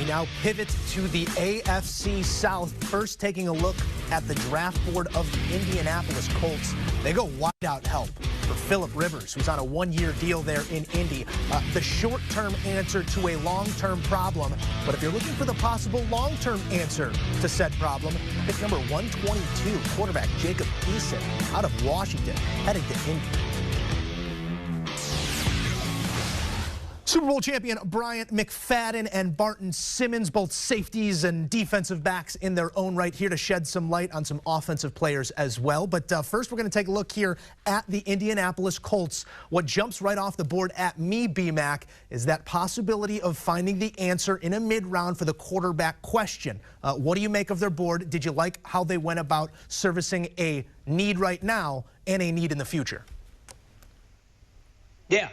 We now pivot to the AFC South. First, taking a look at the draft board of the Indianapolis Colts. They go wideout help for Phillip Rivers, who's on a one-year deal there in Indy. The short-term answer to a long-term problem. But if you're looking for the possible long-term answer to said problem, pick number 122, quarterback Jacob Easton out of Washington, heading to Indy. Super Bowl champion Bryant McFadden and Barton Simmons, both safeties and defensive backs in their own right, here to shed some light on some offensive players as well. But first, we're going to take a look here at the Indianapolis Colts. What jumps right off the board at me, B-Mac, is that possibility of finding the answer in a mid-round for the quarterback question. What do you make of their board? Did you like how they went about servicing a need right now and a need in the future? Yeah,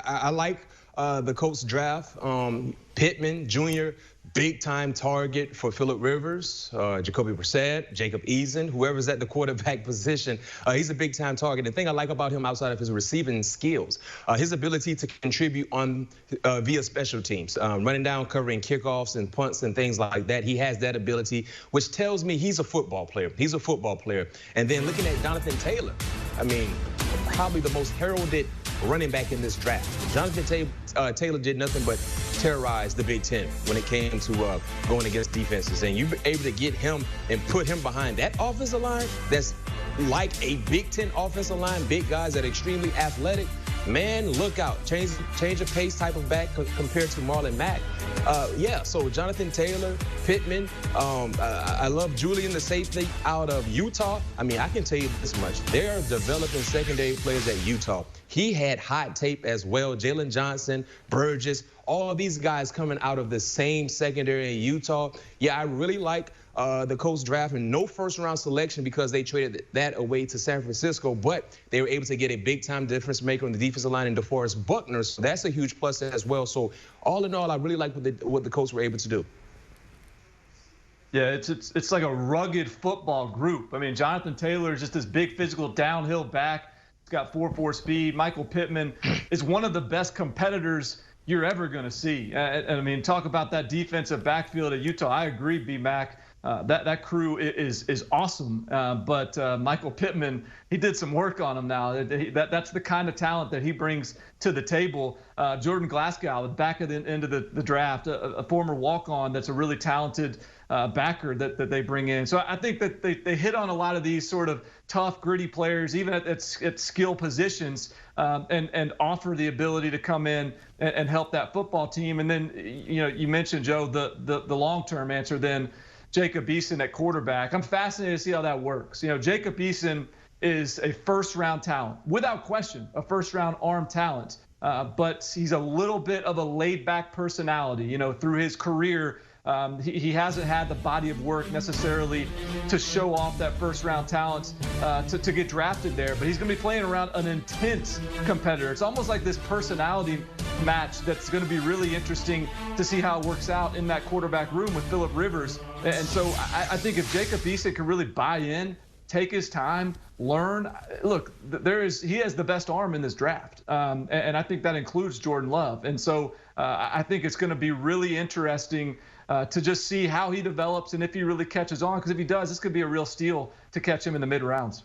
I like the Colts draft. Pittman Jr., big-time target for Phillip Rivers, Jacoby Brissett, Jacob Easton, whoever's at the quarterback position. He's a big-time target. The thing I like about him outside of his receiving skills, his ability to contribute on via special teams, running down, covering kickoffs and punts and things like that. He has that ability, which tells me he's a football player. He's a football player. And then looking at Jonathan Taylor, I mean, probably the most heralded running back in this draft. Jonathan Taylor did nothing but terrorize the Big Ten when it came to going against defenses. And you're able to get him and put him behind that offensive line that's like a Big Ten offensive line, big guys that are extremely athletic. Man, look out. Change of pace type of back compared to Marlon Mack. Yeah, so Jonathan Taylor, Pittman. I love Julian, the safety out of Utah. I mean, I can tell you this much. They're developing secondary players at Utah. He had hot tape as well. Jalen Johnson, Burgess, all these guys coming out of the same secondary in Utah. Yeah, I really like the Colts draft, and no first-round selection because they traded that away to San Francisco, but they were able to get a big-time difference maker on the defensive line in DeForest Buckner, so that's a huge plus as well. So all in all, I really like what the Colts were able to do. Yeah, it's like a rugged football group. I mean, Jonathan Taylor is just this big physical downhill back. He's got 4.4 speed. Michael Pittman is one of the best competitors you're ever going to see. And I mean, talk about that defensive backfield at Utah. I agree, B-Mac. That crew is awesome, but Michael Pittman, he did some work on him now. That's the kind of talent that he brings to the table. Jordan Glasgow, back at the end of the draft, a former walk-on that's a really talented backer that they bring in. So I think that they hit on a lot of these sort of tough, gritty players, even at skill positions, and offer the ability to come in and help that football team. And then, you know, you mentioned, Joe, the long-term answer then, Jacob Easton at quarterback. I'm fascinated to see how that works. You know, Jacob Easton is a first-round talent, without question, a first-round arm talent. But he's a little bit of a laid-back personality. You know, through his career, he hasn't had the body of work necessarily to show off that first-round talent to get drafted there. But he's going to be playing around an intense competitor. It's almost like this personality match that's going to be really interesting to see how it works out in that quarterback room with Phillip Rivers. And so I think if Jacob Easton can really buy in, take his time, learn. Look, he has the best arm in this draft, and I think that includes Jordan Love. And so I think it's going to be really interesting to just see how he develops and if he really catches on. Because if he does, this could be a real steal to catch him in the mid-rounds.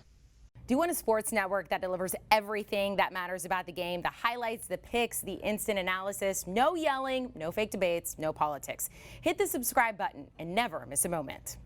Do you want a sports network that delivers everything that matters about the game? The highlights, the picks, the instant analysis, no yelling, no fake debates, no politics. Hit the subscribe button and never miss a moment.